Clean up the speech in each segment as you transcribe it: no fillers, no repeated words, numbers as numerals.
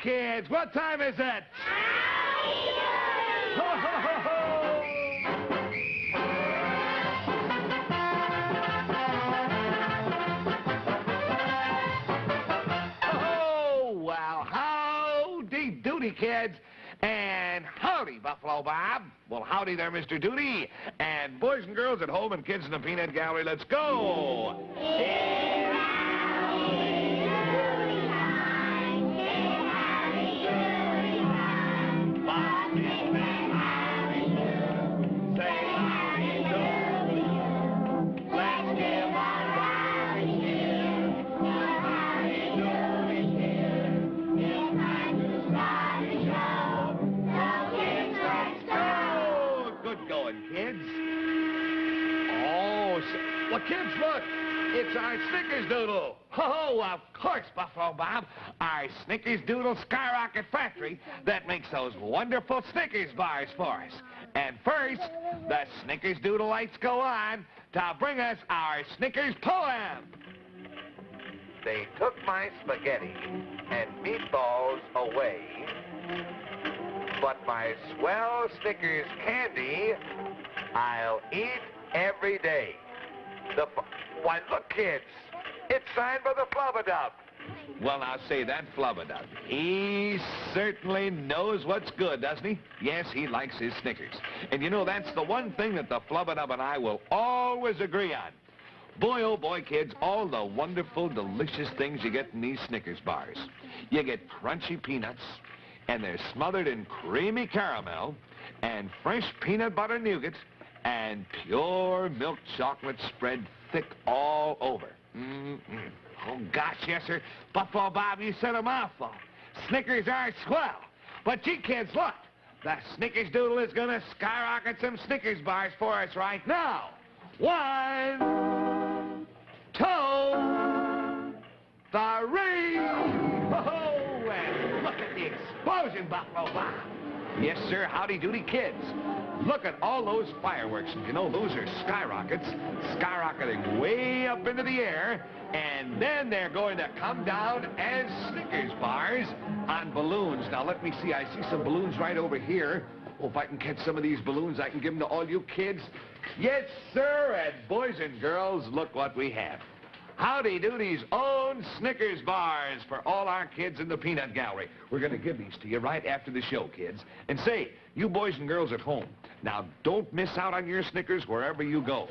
kids, what time is it? Ho, ho, ho, ho! Oh, well, howdy doody, kids. And howdy, Buffalo Bob. Well, howdy there, Mr. Doody. And boys and girls at home and kids in the peanut gallery, let's go. Kids. Oh, well, kids, look. It's our Snickers doodle. Oh, of course, Buffalo Bob. Our Snickers doodle skyrocket factory that makes those wonderful Snickers bars for us. And first, the Snickers doodle lights go on to bring us our Snickers poem. They took my spaghetti and meatballs away, but my swell Snickers candy I'll eat every day. Why, look, kids, it's signed by the Flubadub. Well, now, say that Flubadub. He certainly knows what's good, doesn't he? Yes, he likes his Snickers. And you know, that's the one thing that the Flubadub and I will always agree on. Boy, oh boy, kids, all the wonderful, delicious things you get in these Snickers bars. You get crunchy peanuts, and they're smothered in creamy caramel, and fresh peanut butter nougat, and pure milk chocolate spread thick all over. Oh, gosh, yes, sir. Buffalo Bob, you said a mouthful. Snickers are swell. But gee, kids, look. The Snickers doodle is going to skyrocket some Snickers bars for us right now. 1, 2, 3. Oh, and look at the explosion, Buffalo Bob. Yes, sir. Howdy doody, kids. Look at all those fireworks. You know, those are skyrockets, skyrocketing way up into the air, and then they're going to come down as Snickers bars on balloons. Now, let me see. I see some balloons right over here. Oh, if I can catch some of these balloons, I can give them to all you kids. Yes, sir. And boys and girls, look what we have. Howdy Doody's own Snickers bars for all our kids in the peanut gallery. We're going to give these to you right after the show, kids. And say, you boys and girls at home, now don't miss out on your Snickers wherever you go.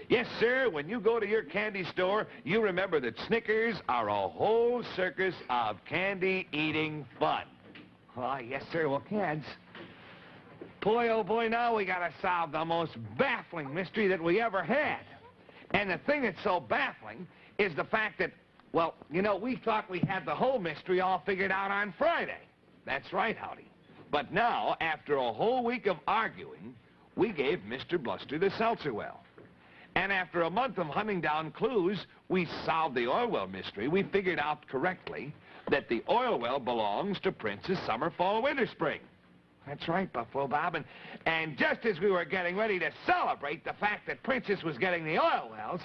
Yes, sir, when you go to your candy store, you remember that Snickers are a whole circus of candy-eating fun. Oh, yes, sir. Well, kids, boy, oh boy, now we got to solve the most baffling mystery that we ever had. And the thing that's so baffling is the fact that, well, you know, we thought we had the whole mystery all figured out on Friday. That's right, Howdy. But now, after a whole week of arguing, we gave Mr. Bluster the seltzer well. And after a month of hunting down clues, we solved the oil well mystery. We figured out correctly that the oil well belongs to Prince's summer, fall, winter, spring. That's right, Buffalo Bob. And just as we were getting ready to celebrate the fact that Princess was getting the oil wells,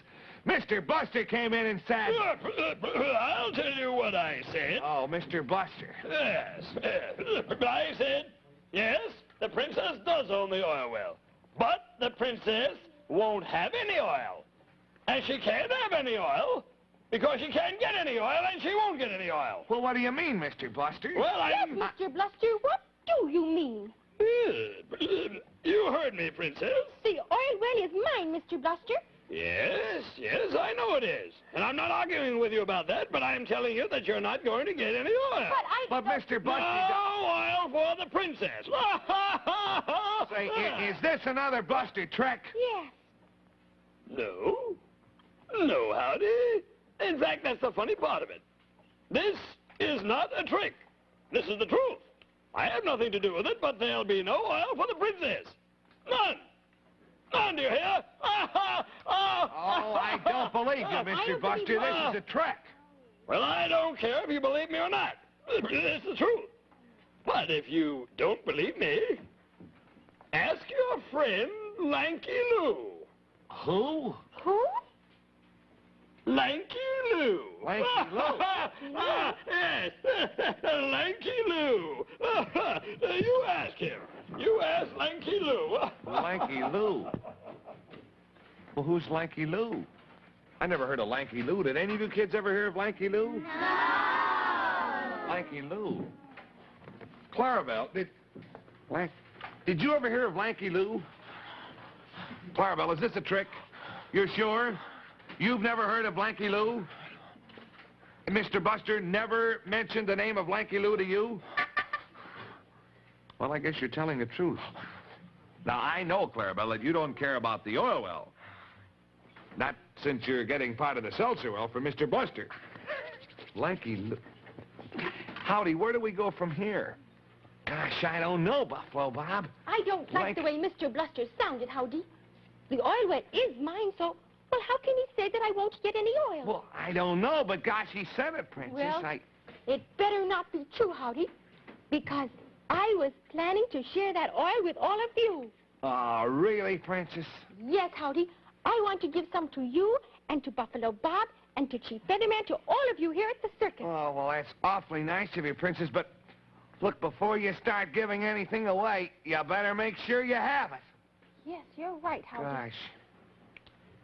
Mr. Bluster came in and said... I'll tell you what I said. Oh, Mr. Bluster. Yes. I said, yes, the princess does own the oil well. But the princess won't have any oil. And she can't have any oil because she can't get any oil and she won't get any oil. Well, what do you mean, Mr. Bluster? Well, Yes, Mr. Bluster, what do you mean? You heard me, Princess. The oil well is mine, Mr. Bluster. Yes, I know it is. And I'm not arguing with you about that, but I'm telling you that you're not going to get any oil. But Mr. Bluster... No oil for the princess. Say, is this another Bluster trick? Yes. No, Howdy. In fact, that's the funny part of it. This is not a trick. This is the truth. I have nothing to do with it, but there'll be no oil for the princess. None. None, do you hear? Oh, I don't believe you, Mr. Bluster. This is a trick. Well, I don't care if you believe me or not. It's the truth. But if you don't believe me, ask your friend Lanky Lou. Who? Who? Lanky Lou. Lanky Lou? Yes, Lanky Lou. You ask him. You ask Lanky Lou. Lanky Lou. Well, who's Lanky Lou? I never heard of Lanky Lou. Did any of you kids ever hear of Lanky Lou? No! Lanky Lou. Clarabelle, did you ever hear of Lanky Lou? Clarabelle, is this a trick? You're sure? You've never heard of Lanky Lou? Mr. Buster never mentioned the name of Lanky Lou to you? Well, I guess you're telling the truth. Now, I know, Clarabelle, that you don't care about the oil well. Not since you're getting part of the seltzer well for Mr. Buster. Lanky Lou. Howdy, where do we go from here? Gosh, I don't know, Buffalo Bob. I don't like the way Mr. Bluster sounded, Howdy. The oil well is mine, so... Well, how can he say that I won't get any oil? Well, I don't know, but gosh, he said it, Princess. Well, it better not be true, Howdy, because I was planning to share that oil with all of you. Oh, really, Princess? Yes, Howdy. I want to give some to you and to Buffalo Bob and to Chief Featherman, to all of you here at the circus. Oh, well, that's awfully nice of you, Princess, but look, before you start giving anything away, you better make sure you have it. Yes, you're right, Howdy. Gosh.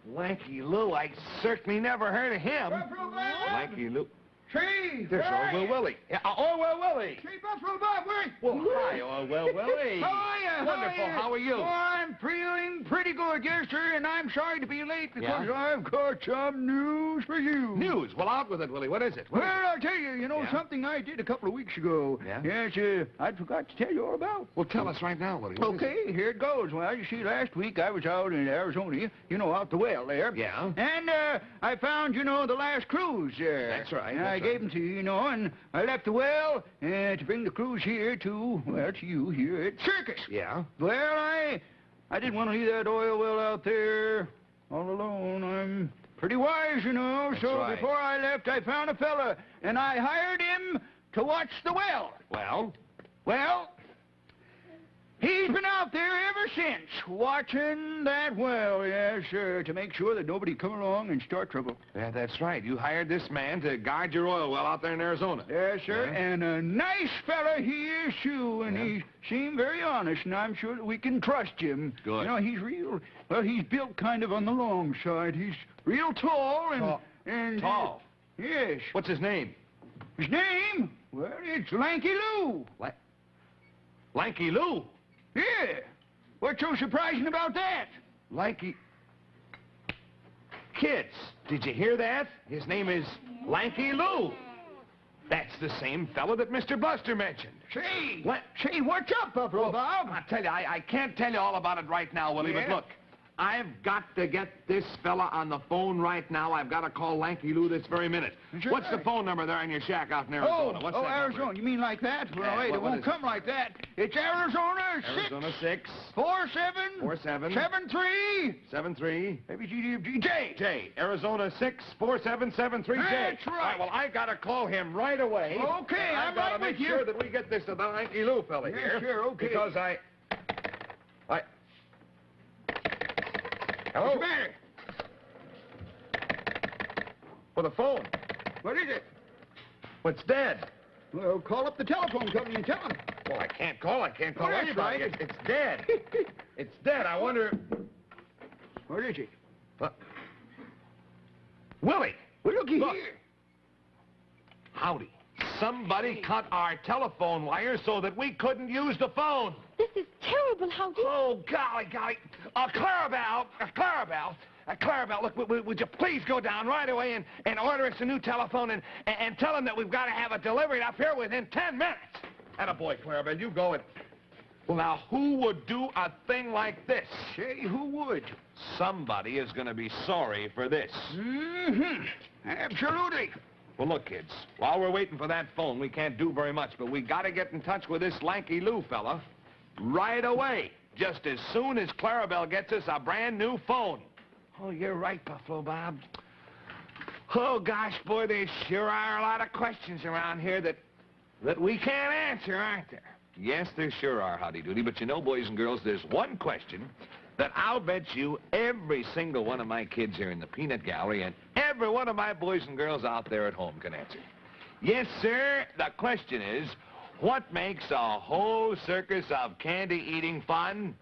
Lanky Lou, I certainly never heard of him. Buffalo Bob! Lanky Lou. Chief! There's Orwell Willie. Yeah, Orwell Willie. Chief Buffalo Bob, where? Well, hi, Orwell Willie. How are you? Wonderful. How are you? Oh, I'm feeling pretty good, yes, sir, and I'm sorry to be late because Yeah? I've got some news for you. News. Well, out with it, Willie. What is it? What Well, is I'll tell you, Yeah? something I did a couple of weeks ago. Yeah? Yes, I forgot to tell you all about. Well, tell us right now, Willie. What is it? Okay, here it goes. Well, you see, last week I was out in Arizona, out the well there. Yeah? And I found, the last cruise there. That's right, And that's I gave them to you, and I left the well to bring the cruise here to you here at Circus. Yeah? Well, I didn't want to leave that oil well out there all alone. I'm pretty wise, That's so right. before I left, I found a fella, and I hired him to watch the well. Well, He's been out there ever since, watching that well, yes, sir, to make sure that nobody come along and start trouble. yeah, that's right. You hired this man to guard your oil well out there in Arizona. Yes, sir, Yeah? and a nice fella he is, too, and Yeah? he seemed very honest, and I'm sure that we can trust him. Good. He's built kind of on the long side. He's real tall and... Tall? Yes. What's his name? His name? Well, it's Lanky Lou. Lanky Lou. Yeah. What's so surprising about that? Lanky... Kids, did you hear that? His name is Lanky Lou. That's the same fella that Mr. Bluster mentioned. Say, What? Say, what's up, Buffalo Bob? I tell you, I can't tell you all about it right now, Willie, Yeah? but look, I've got to get this fella on the phone right now. I've got to call Lanky Lou this very minute. Sure. What's the phone number there in your shack out in Arizona? What's that Arizona. number? You mean like that? Well, Yeah, wait, what it won't is it? come like that. It's Arizona Arizona 6 47 47 73 73 J. J. Arizona 64773 J. That's right. All right, well, I got to call him right away. Okay, I've I'm got to right make with you. sure that we get this to the Lanky Lou fella Yeah, here. sure, okay. Because I... What's Hello? the matter? For the phone. What is it? Well, it's dead. Well, call up the telephone company and tell them. Well, I can't call Oh, that's anybody. right. It's dead. It's dead. I wonder... What is it? Willie! Well, looky Look. here. Howdy. Somebody cut our telephone wire so that we couldn't use the phone. This is terrible, Howdy. Oh, golly. Clarabelle, look, would you please go down right away and order us a new telephone and tell them that we've got to have it delivered up here within 10 minutes. Attaboy, Clarabelle, you go and... Well, now, who would do a thing like this? Say, who would? Somebody is going to be sorry for this. Mm-hmm. Absolutely. Well, look, kids, while we're waiting for that phone, we can't do very much, but we got to get in touch with this Lanky Lou fella right away, just as soon as Clarabelle gets us a brand new phone. Oh, you're right, Buffalo Bob. Oh, gosh, boy, there sure are a lot of questions around here that we can't answer, aren't there? Yes, there sure are, Howdy Doody, but you know, boys and girls, there's one question that I'll bet you every single one of my kids here in the peanut gallery and every every one of my boys and girls out there at home can answer. Yes, sir, the question is, what makes a whole circus of candy-eating fun?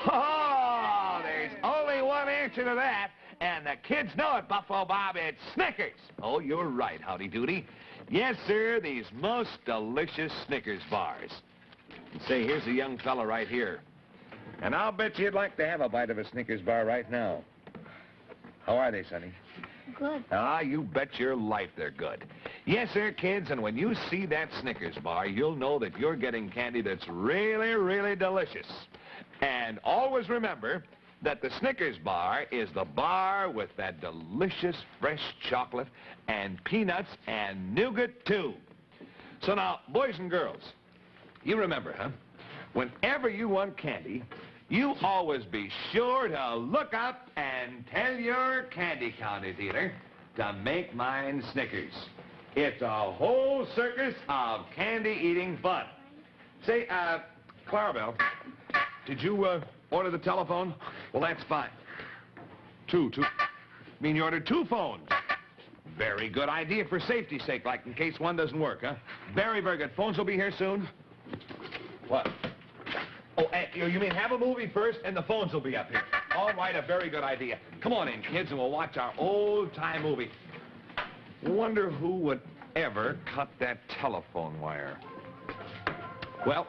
Oh, there's only one answer to that, and the kids know it, Buffalo Bob. It's Snickers. Oh, you're right, Howdy Doody. Yes, sir, these most delicious Snickers bars. And say, here's a young fella right here. And I'll bet you'd like to have a bite of a Snickers bar right now. How are they, Sonny? Good. Ah, you bet your life they're good. Yes, sir, kids, and when you see that Snickers bar, you'll know that you're getting candy that's really, really delicious. And always remember that the Snickers bar is the bar with that delicious fresh chocolate and peanuts and nougat, too. So now, boys and girls, you remember, huh? Whenever you want candy, you always be sure to look up and tell your candy counter dealer to make mine Snickers. It's a whole circus of candy-eating fun. Say, Clarabelle, did you order the telephone? Well, that's fine. Two. I mean, you ordered 2 phones. Very good idea for safety's sake, like in case one doesn't work, huh? Very, very good. Phones will be here soon. What? Oh, you mean have a movie first and the phones will be up here. All right, a very good idea. Come on in, kids, and we'll watch our old-time movie. Wonder who would ever cut that telephone wire. Well,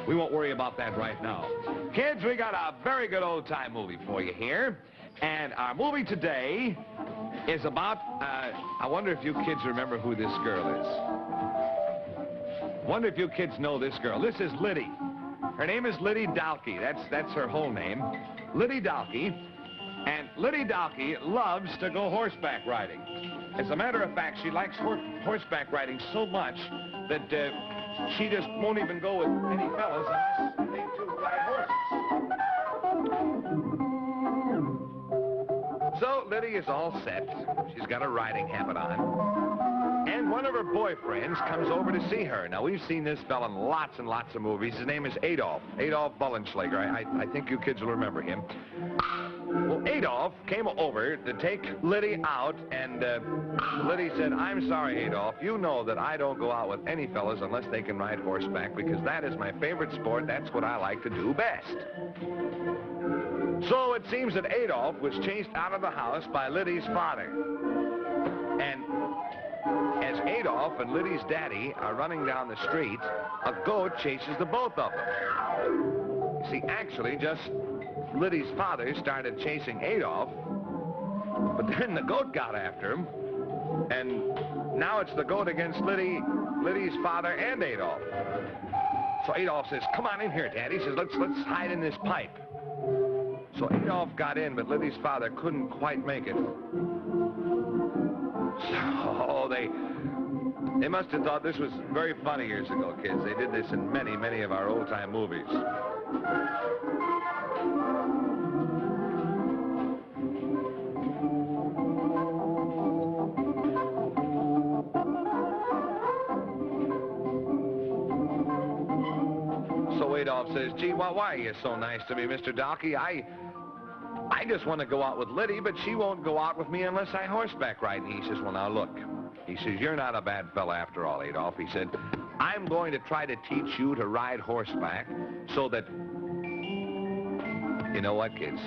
we won't worry about that right now. Kids, we got a very good old-time movie for you here. And our movie today is about, I wonder if you kids remember who this girl is. Wonder if you kids know this girl. This is Liddy. Her name is Liddy Dalkey. That's her whole name. Liddy Dalkey. And Liddy Dalkey loves to go horseback riding. As a matter of fact, she likes horseback riding so much that she just won't even go with any fellas unless they too ride horses. So Liddy is all set. She's got a riding habit on. And one of her boyfriends comes over to see her. Now, we've seen this fella in lots and lots of movies. His name is Adolf Bullenschlager. I think you kids will remember him. Well, Adolf came over to take Liddy out, and Liddy said, I'm sorry, Adolf. You know that I don't go out with any fellas unless they can ride horseback, because that is my favorite sport. That's what I like to do best. So it seems that Adolf was chased out of the house by Liddy's father. And as Adolf and Liddy's daddy are running down the street, a goat chases the both of them. You see, actually, just Liddy's father started chasing Adolf, but then the goat got after him, and now it's the goat against Liddy's father and Adolf. So Adolf says, come on in here, Daddy. He says, let's hide in this pipe. So Adolf got in, but Liddy's father couldn't quite make it. So they must have thought this was very funny years ago, kids. They did this in many, many of our old-time movies. So Adolf says, gee, why are you so nice to me, Mr. Dalkey? I just want to go out with Liddy, but she won't go out with me unless I horseback ride. And he says, well, now look. He says, you're not a bad fella after all, Adolf. He said, I'm going to try to teach you to ride horseback so that, you know what, kids?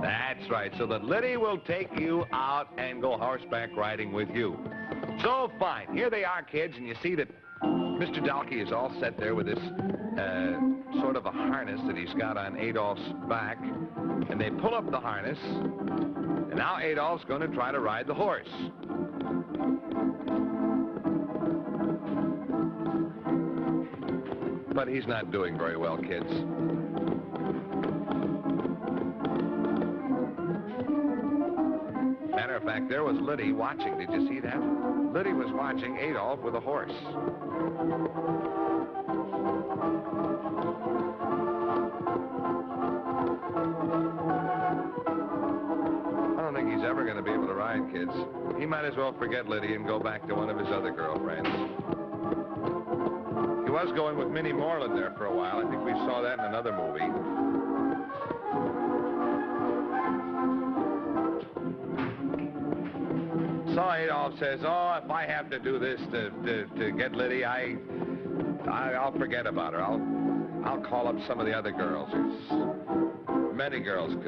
That's right, so that Liddy will take you out and go horseback riding with you. So, fine. Here they are, kids, and you see that Mr. Dalkey is all set there with this sort of a harness that he's got on Adolf's back. And they pull up the harness, and now Adolf's going to try to ride the horse. But he's not doing very well, kids. Matter of fact, there was Liddy watching. Did you see that? Liddy was watching Adolf with a horse. I don't think he's ever going to be able to ride, kids. He might as well forget Liddy and go back to one of his other girlfriends. He was going with Minnie Moreland there for a while. I think we saw that in another movie. So Adolph says, oh, if I have to do this to get Liddy, I'll forget about her. I'll call up some of the other girls. There's many girls.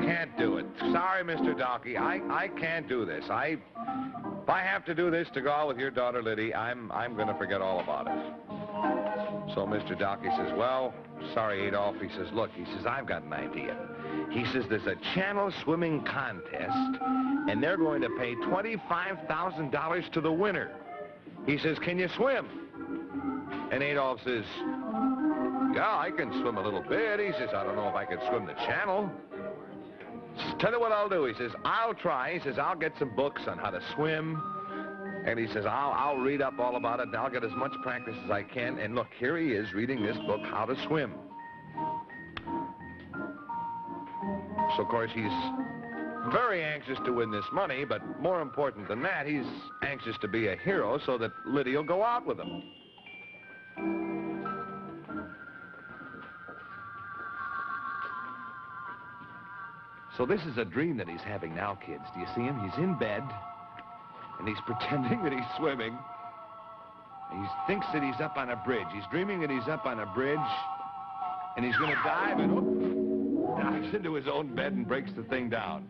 Can't do it. Sorry, Mr. Donkey. I can't do this. If I have to do this to go out with your daughter Liddy, I'm going to forget all about it. So Mr. Donkey says, well, sorry, Adolph. He says, look, he says, I've got an idea. He says, there's a channel swimming contest, and they're going to pay $25,000 to the winner. He says, can you swim? And Adolph says, yeah, I can swim a little bit. He says, I don't know if I can swim the channel. Tell you what I'll do. He says, I'll try. He says, I'll get some books on how to swim. And he says, I'll read up all about it, and I'll get as much practice as I can. And look, here he is reading this book, How to Swim. So, of course, he's very anxious to win this money, but more important than that, he's anxious to be a hero so that Liddy will go out with him. So this is a dream that he's having now, kids. Do you see him? He's in bed, and he's pretending that he's swimming. He thinks that he's up on a bridge. He's dreaming that he's up on a bridge, and he's going to dive, and dives into his own bed and breaks the thing down.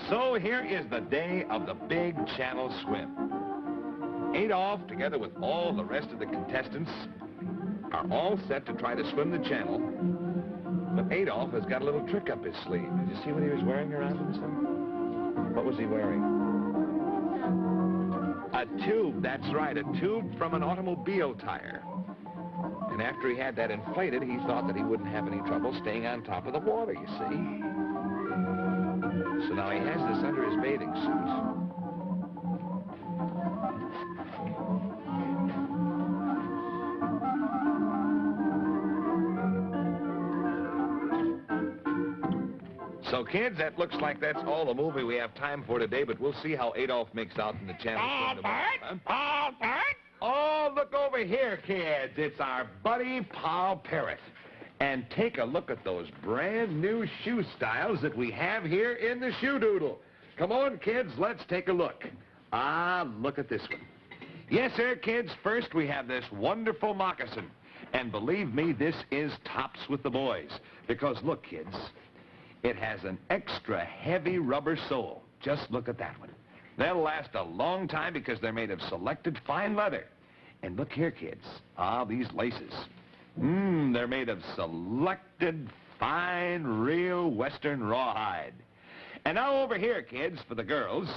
So here is the day of the big channel swim. Adolph, together with all the rest of the contestants, are all set to try to swim the channel. But Adolph has got a little trick up his sleeve. Did you see what he was wearing around himself? What was he wearing? A tube, that's right, a tube from an automobile tire. And after he had that inflated, he thought that he wouldn't have any trouble staying on top of the water, you see. So now he has this under his bathing suit. So, kids, that looks like that's all the movie we have time for today, but we'll see how Adolph makes out in the channel. Oh, look over here, kids. It's our buddy, Pal Parrot. And take a look at those brand new shoe styles that we have here in the shoe doodle. Come on, kids, let's take a look. Look at this one. Yes, sir, kids. First, we have this wonderful moccasin. And believe me, this is tops with the boys. Because, look, kids, it has an extra heavy rubber sole. Just look at that one. They'll last a long time because they're made of selected fine leather. And look here, kids. These laces. They're made of selected fine, real Western rawhide. And now over here, kids, for the girls.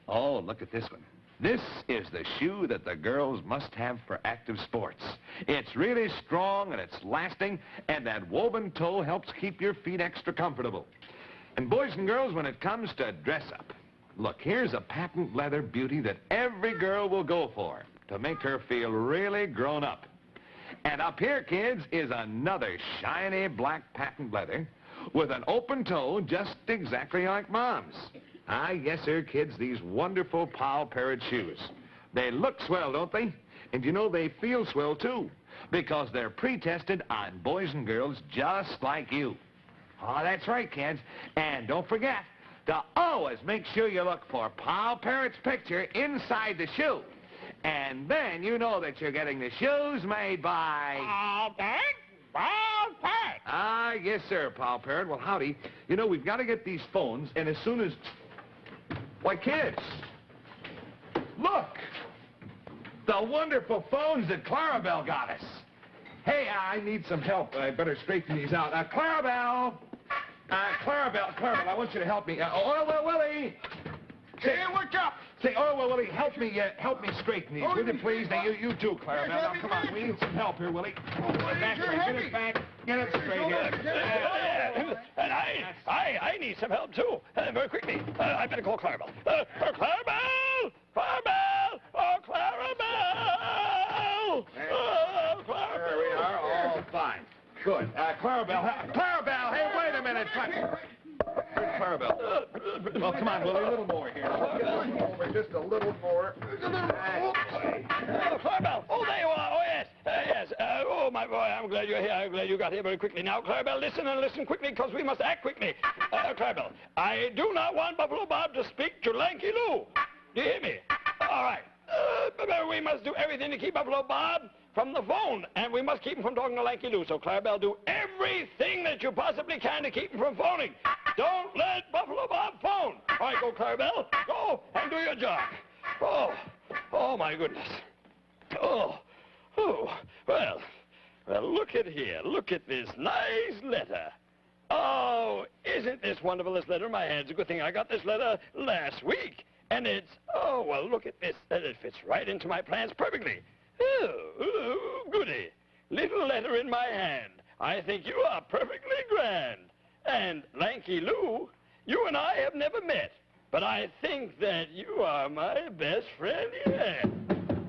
Oh, look at this one. This is the shoe that the girls must have for active sports. It's really strong and it's lasting, and that woven toe helps keep your feet extra comfortable. And boys and girls, when it comes to dress up, look, here's a patent leather beauty that every girl will go for to make her feel really grown up. And up here, kids, is another shiny black patent leather with an open toe just exactly like Mom's. Yes, sir, kids, these wonderful Pal Parrot shoes. They look swell, don't they? And you know, they feel swell, too, because they're pre-tested on boys and girls just like you. Oh, that's right, kids. And don't forget to always make sure you look for Pal Parrot's picture inside the shoe. And then you know that you're getting the shoes made by... Pal Parrot? Pal Parrot! Yes, sir, Pal Parrot. Well, howdy. You know, we've got to get these phones, and as soon as... Why, kids, look, the wonderful phones that Clarabelle got us. Hey, I need some help. I better straighten these out. Clarabelle, Clarabelle, I want you to help me. Orwell Willie. Hey, what's up? Say, Orwell Willie, help me straighten these, will you please? Now, you too, Clarabelle. Now, come on, we need some help here, Willie. Back here, get it back. Get it straight here. And I need some help, too. Very quickly. I better call Clarabelle. Clarabelle! Clarabelle! Oh, Clarabelle! Oh, Clarabelle! There we are, all fine. Good. Clarabelle, hey, wait a minute. Clarabelle. Well, come on, Willie, a little more here. Just a little more. Clarabelle! Oh, there you are! Oh, yes! Yes. Oh, my boy, I'm glad you're here. I'm glad you got here very quickly. Now, Clarabelle, listen and listen quickly, because we must act quickly. Clarabelle, I do not want Buffalo Bob to speak to Lanky Lou. Do you hear me? All right. We must do everything to keep Buffalo Bob from the phone, and we must keep him from talking to Lanky Lou. So, Clarabelle, do everything that you possibly can to keep him from phoning. Don't let Buffalo Bob phone. All right, go, Clarabelle. Go and do your job. Oh, my goodness. Oh, well, look at here. Look at this nice letter. Oh, isn't this wonderful, this letter in my hands? It's a good thing I got this letter last week. And it's, oh, well, look at this. It fits right into my plans perfectly. Oh, goody. Little letter in my hand. I think you are perfectly grand. And, Lanky Lou, you and I have never met. But I think that you are my best friend yet.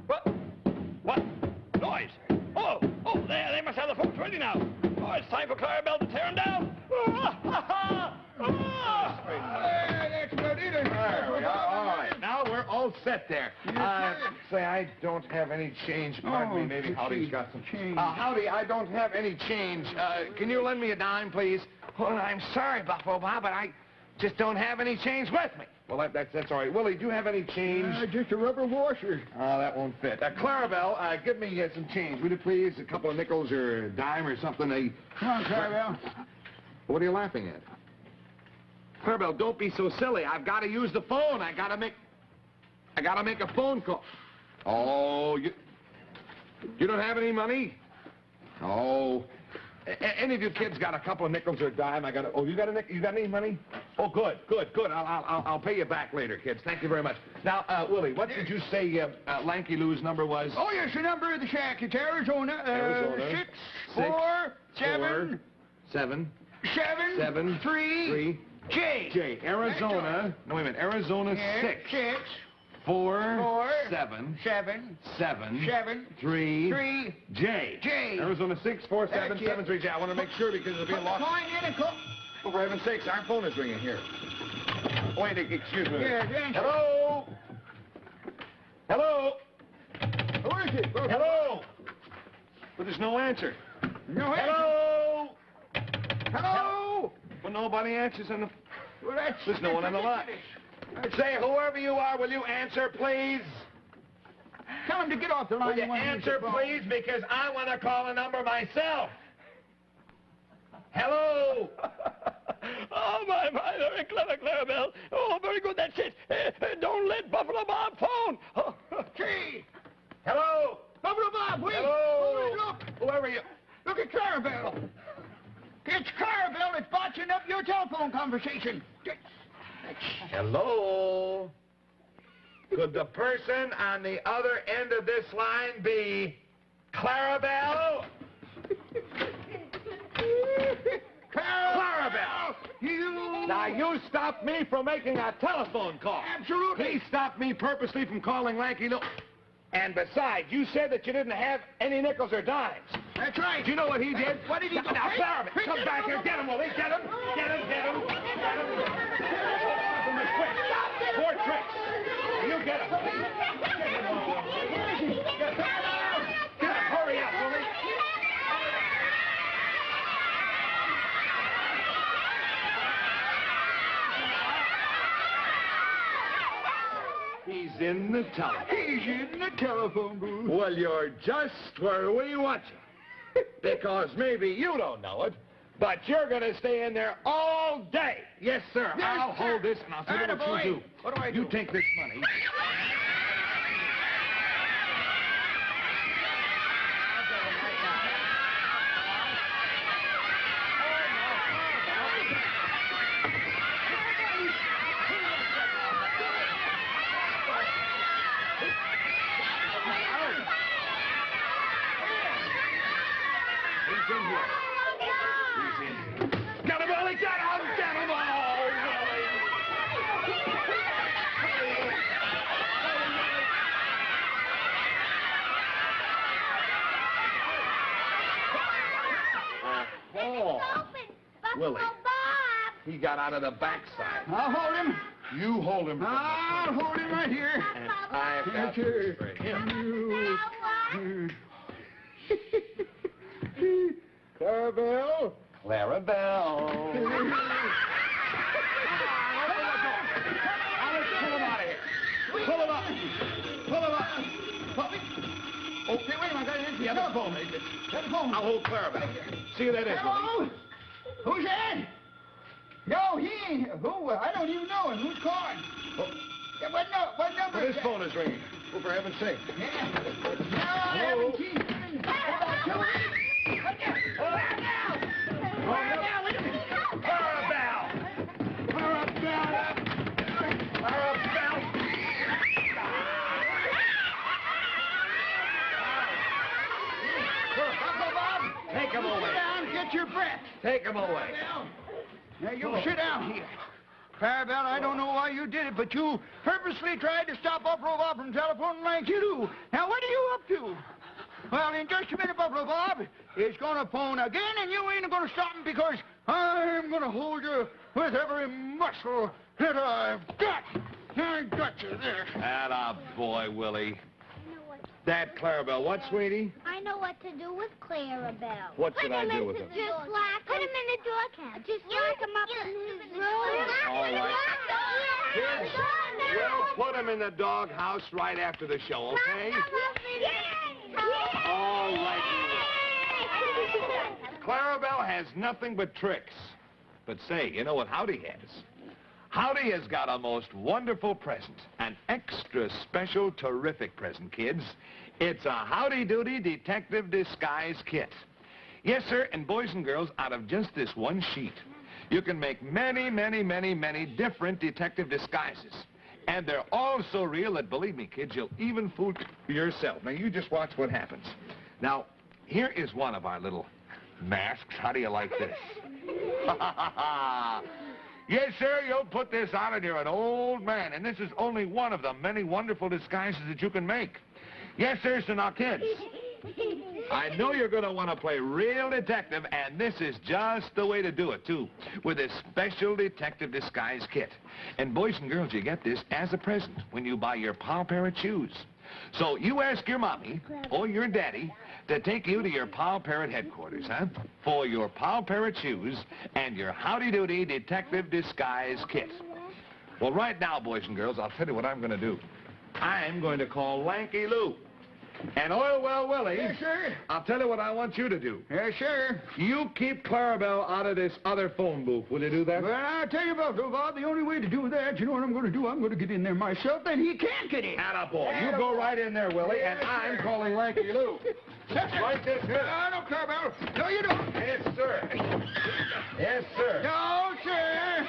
What? Noise. Oh, there, they must have the folks ready now. Oh, it's time for Clarabelle to tear him down. That's good, either. There we are. All right, now we're all set there. Say, I don't have any change. Pardon me, maybe Howdy's got some change. Howdy, I don't have any change. Can you lend me a dime, please? Well, I'm sorry, Buffalo Bob, but I just don't have any change with me. Well, that's all right. Willie, do you have any change? Just a rubber washer. Oh, that won't fit. Clarabelle, give me some change, would you please? A couple of nickels or a dime or something. Come on, Clarabelle. What are you laughing at? Clarabelle, don't be so silly. I've got to use the phone. I gotta make a phone call. Oh, you don't have any money? Oh, any of you kids got a couple of nickels or a dime? Oh, you got a nickel? You got any money? Oh, good. I'll pay you back later, kids. Thank you very much. Now, Willie, what did you say Lanky Lou's number was? Oh, yes, the number of the shack. It's Arizona. 6 4 7 7 7 3 J. Arizona. No, wait a minute. Arizona 6 4 7 3 J. Arizona 6 4 7 7 3 J. I want to make sure because it'll be a lot. Oh, for heaven's sakes, our phone is ringing here. Wait, excuse me. Yeah, Hello? Who is it? Hello? But there's no answer. No Hello? Hello? Well, nobody answers on the... Well, There's no one on the line. Say, whoever you are, will you answer, please? Tell him to get off the line. Will you answer, please, because I want to call a number myself. Hello? Oh, my, very clever, Clarabelle. Oh, very good, that's it. Don't let Buffalo Bob phone. Oh. Gee! Hello? Buffalo Bob, wait! Hello? Look! Whoever you... Look at Clarabelle. It's Clarabelle that's botching up your telephone conversation. Hello? Could the person on the other end of this line be Clarabelle? Clarabelle! Now, you stopped me from making a telephone call. Absolutely. He stopped me purposely from calling Lanky Lou. And besides, you said that you didn't have any nickels or dimes. That's right. Do you know what he did? What did he do? Now, Clarabelle, come back here. Get him, Willie. Get him. Get him. Get him. Get him. Quick. 4 tricks. You get him. Get him. Hurry up, Willie. He's in the telephone. He's in the telephone booth. Well, you're just where we want you. Because maybe you don't know it, but you're going to stay in there all day. Yes, sir. Yes, I'll sir. hold this, and I'll tell you what you do. What do I do? You take this money. He's in here. He's in here. Get him, Willie! Get him! Get him! Oh, Willie! Open! Buffalo Willie. Bob! He got out of the backside. I'll hold him. You hold him. I'll hold him right here. And I've got this for him. Clarabelle. Clarabelle. Pull him out of here. Pull him up. Pull him up. Okay, wait a minute. I got an the telephone. Telephone. I'll hold Clarabelle. See who that is. Hello? Who's that? No, he ain't. Who? I don't even know him. Who's calling? Oh. Yeah, what number But is his that? phone is ringing. Oh, for heaven's sake. Yeah. No, I haven't seen him. Clarabelle! Take him away. Sit down, get your breath. Take him away. Now, you sit down here. Clarabelle, I don't know why you did it, but you purposely tried to stop Buffalo Bob from telephoning like you do. Now, what are you up to? Well, in just a minute, Buffalo Bob is going to phone again, and you ain't going to stop him because I'm going to hold you with every muscle that I've got. I got you there. Atta boy, Willie. That Clarabelle. What, sweetie? I know what to do with Clarabelle. What should I do with him? Just lock him in the door cab. Just lock him up in his room. All right. Kids, we'll put him in the doghouse right after the show, okay? All right. Clarabelle has nothing but tricks. But say, you know what Howdy has? Howdy has got a most wonderful present. An extra special, terrific present, kids. It's a Howdy Doody Detective Disguise Kit. Yes, sir, and boys and girls, out of just this one sheet, you can make many, many, many, many different detective disguises. And they're all so real that, believe me, kids, you'll even fool yourself. Now, you just watch what happens. Now, here is one of our little masks. How do you like this? Ha, ha, ha, ha. Yes, sir, you'll put this on and you're an old man. And this is only one of the many wonderful disguises that you can make. Yes, sir, so now, kids, I know you're going to want to play real detective, and this is just the way to do it, too, with this special detective disguise kit. And boys and girls, you get this as a present when you buy your pal Parrot shoes. So you ask your mommy or your daddy to take you to your pal Parrot headquarters, huh? For your pal Parrot shoes and your Howdy Doody Detective Disguise Kit. Well, right now, boys and girls, I'll tell you what I'm going to do. I'm going to call Lanky Lou. And Oilwell Willie. Yes, sir. I'll tell you what I want you to do. Yes, sir. You keep Clarabelle out of this other phone booth. Will you do that? Well, I'll tell you about Bob. The only way to do that, you know what I'm going to do? I'm going to get in there myself, then he can't get in. Attaboy. You go right in there, Willie, and I'm calling Lanky Lou. Right this here. No, Clarabelle. No, you don't. Yes, sir. Yes, sir. No, sir.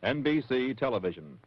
NBC Television.